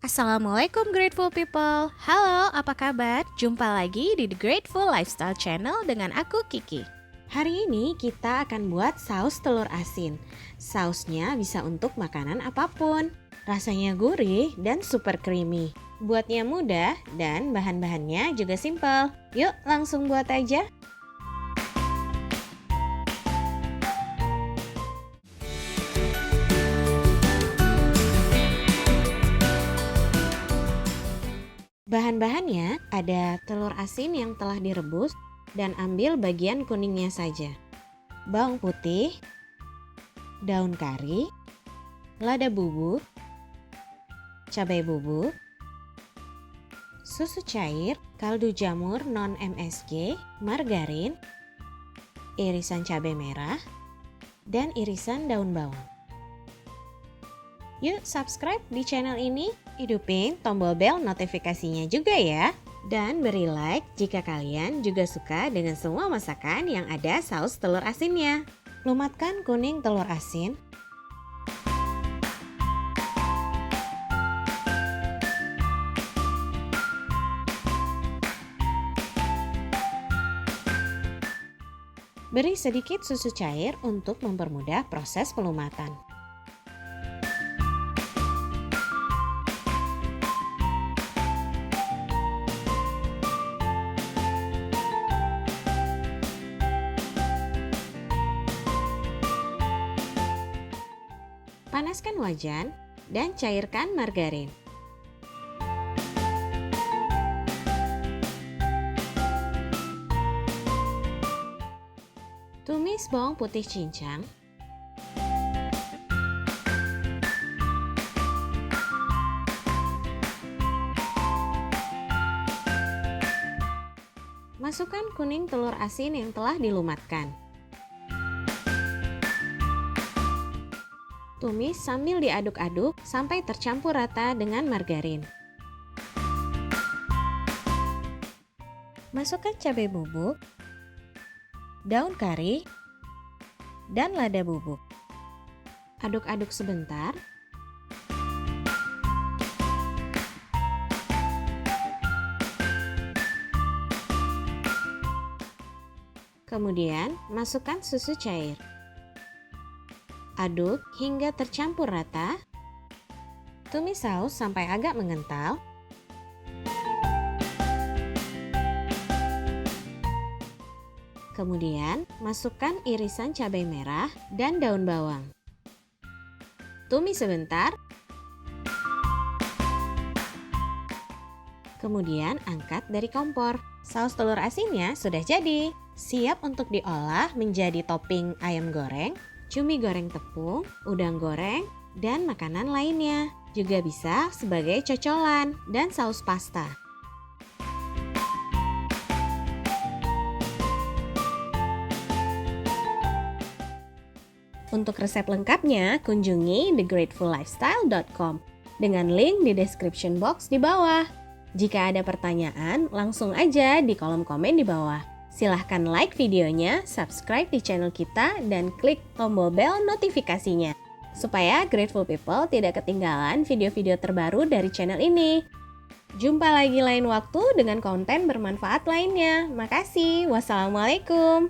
Assalamualaikum grateful people. Halo, apa kabar? Jumpa lagi di The Grateful Lifestyle Channel dengan aku Kiki. Hari ini kita akan buat saus telur asin. Sausnya bisa untuk makanan apapun. Rasanya gurih dan super creamy. Buatnya mudah dan bahan-bahannya juga simple. Yuk langsung buat aja. Bahan-bahannya ada telur asin yang telah direbus dan ambil bagian kuningnya saja. Bawang putih, daun kari, lada bubuk, cabai bubuk, susu cair, kaldu jamur non-MSG, margarin, irisan cabai merah, dan irisan daun bawang. Yuk subscribe di channel ini, hidupin tombol bel notifikasinya juga ya. Dan beri like jika kalian juga suka dengan semua masakan yang ada saus telur asinnya. Lumatkan kuning telur asin. Beri sedikit susu cair untuk mempermudah proses pelumatan. Panaskan wajan dan cairkan margarin. Tumis bawang putih cincang. Masukkan kuning telur asin yang telah dilumatkan. Tumis sambil diaduk-aduk sampai tercampur rata dengan margarin. Masukkan cabai bubuk, daun kari, dan lada bubuk. Aduk-aduk sebentar. Kemudian masukkan susu cair. Aduk hingga tercampur rata. Tumis saus sampai agak mengental. Kemudian masukkan irisan cabai merah dan daun bawang. Tumis sebentar. Kemudian angkat dari kompor. Saus telur asinnya sudah jadi. Siap untuk diolah menjadi topping ayam goreng, cumi goreng tepung, udang goreng, dan makanan lainnya. Juga bisa sebagai cocolan dan saus pasta. Untuk resep lengkapnya, kunjungi thegrateful-lifestyle.com dengan link di description box di bawah. Jika ada pertanyaan, langsung aja di kolom komen di bawah. Silahkan like videonya, subscribe di channel kita, dan klik tombol bel notifikasinya. Supaya Grateful People tidak ketinggalan video-video terbaru dari channel ini. Jumpa lagi lain waktu dengan konten bermanfaat lainnya. Makasih. Wassalamualaikum.